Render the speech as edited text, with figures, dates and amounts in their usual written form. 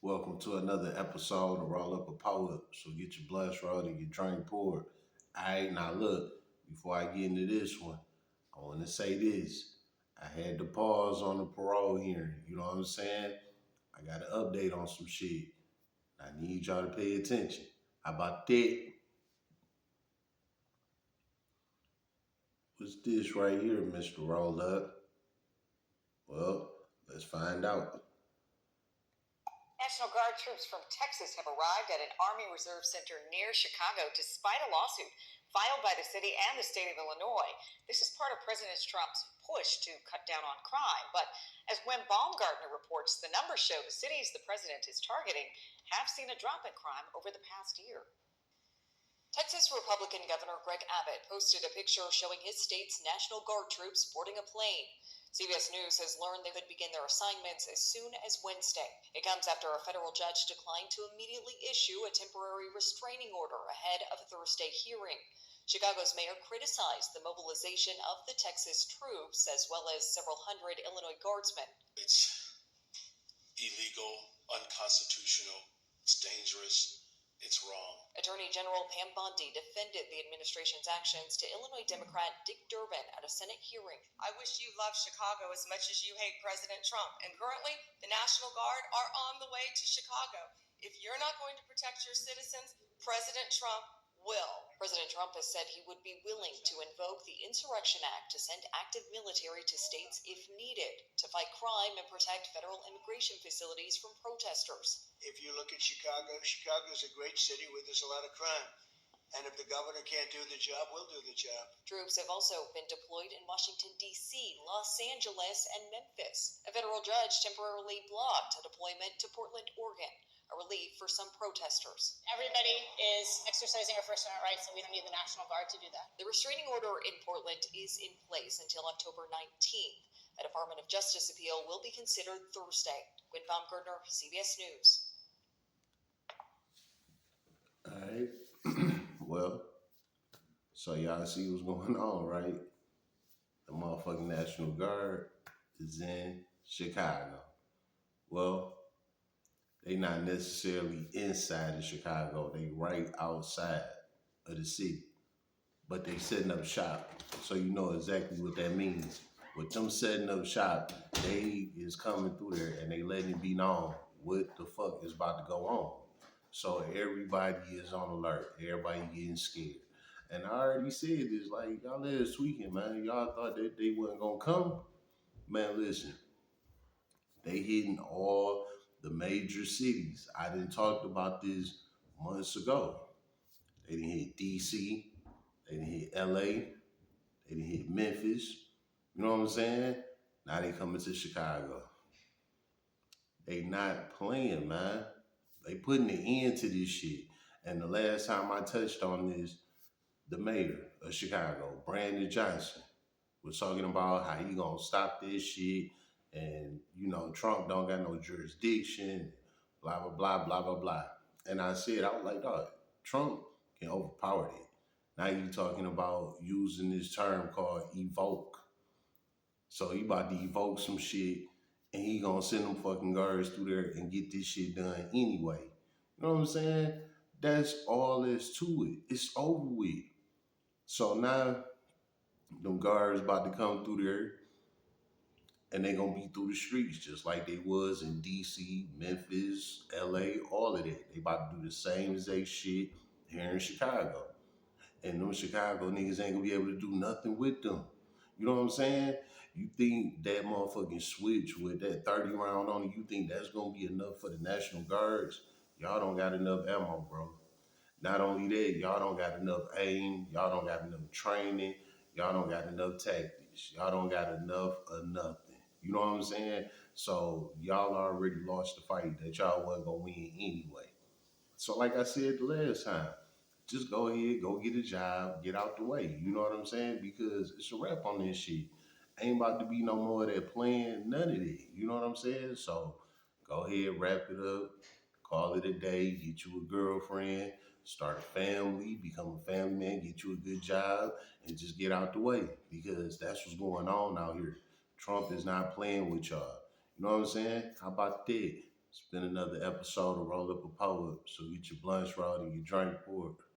Welcome to another episode of Roll Up a Poet. So get your blush rolled and your drink poured. Alright, now look, before I get into this one, I want to say this. I had to pause on the parole hearing. You know what I'm saying? I got an update on some shit. I need y'all to pay attention. How about that? What's this right here, Mr. Roll Up? Well, let's find out. National Guard troops from Texas have arrived at an Army Reserve Center near Chicago despite a lawsuit filed by the city and the state of Illinois. This is part of President Trump's push to cut down on crime. But as Wim Baumgartner reports, the numbers show the cities the president is targeting have seen a drop in crime over the past year. Texas Republican Governor Greg Abbott posted a picture showing his state's National Guard troops boarding a plane. CBS News has learned they could begin their assignments as soon as Wednesday. It comes after a federal judge declined to immediately issue a temporary restraining order ahead of a Thursday hearing. Chicago's mayor criticized the mobilization of the Texas troops as well as several hundred Illinois guardsmen. It's illegal, unconstitutional, it's dangerous, it's wrong. Attorney General Pam Bondi defended the administration's actions to Illinois Democrat Dick Durbin at a Senate hearing. I wish you loved Chicago as much as you hate President Trump. And currently, the National Guard are on the way to Chicago. If you're not going to protect your citizens, President Trump will. President Trump has said he would be willing to invoke the Insurrection Act to send active military to states if needed to fight crime and protect federal immigration facilities from protesters. If you look at Chicago, Chicago's a great city where there's a lot of crime. And if the governor can't do the job, we'll do the job. Troops have also been deployed in Washington, D.C., Los Angeles, and Memphis. A federal judge temporarily blocked a deployment to Portland, Oregon, a relief for some protesters. Everybody is exercising our First Amendment rights, and we don't need the National Guard to do that. The restraining order in Portland is in place until October 19th. A Department of Justice appeal will be considered Thursday. Gwen Baumgartner, CBS News. Alright. Well, so y'all see what's going on, right? The motherfucking National Guard is in Chicago. Well, they not necessarily inside of Chicago. They right outside of the city. But they setting up shop. So you know exactly what that means. With them setting up shop, they is coming through there and they letting it be known what the fuck is about to go on. So everybody is on alert. Everybody getting scared. And I already said this, like, y'all let us tweaking, man. Y'all thought that they wasn't gonna come. Man, listen. They hitting all the major cities. I didn't talk about this months ago. They didn't hit DC. They didn't hit LA. They didn't hit Memphis. You know what I'm saying? Now they coming to Chicago. They not playing, man. They putting an end to this shit. And the last time I touched on this, the mayor of Chicago, Brandon Johnson, was talking about how he gonna stop this shit and, you know, Trump don't got no jurisdiction, blah, blah, blah, blah, blah, blah. And I said, I was like, dog, Trump can overpower that. Now you talking about using this term called evoke. So he about to evoke some shit and he gonna send them fucking guards through there and get this shit done anyway. You know what I'm saying? That's all there's to it. It's over with. So now them guards about to come through there and they gonna be through the streets just like they was in DC, Memphis, LA, all of that. They about to do the same exact shit here in Chicago. And them Chicago niggas ain't gonna be able to do nothing with them. You know what I'm saying? You think that motherfucking switch with that 30 round on it, you think that's gonna be enough for the National Guards? Y'all don't got enough ammo, bro. Not only that, y'all don't got enough aim, y'all don't got enough training, y'all don't got enough tactics, y'all don't got enough of nothing. You know what I'm saying? So y'all already lost the fight that y'all wasn't gonna win anyway. So like I said the last time, just go ahead, go get a job, get out the way. You know what I'm saying? Because it's a wrap on this shit. Ain't about to be no more of that playing, none of that. You know what I'm saying? So go ahead, wrap it up, call it a day, get you a girlfriend, start a family, become a family man, get you a good job, and just get out the way. Because that's what's going on out here. Trump is not playing with y'all. You know what I'm saying? How about that? It's been another episode of Roll Up a Poet. So get your blunts raw and your drink poured.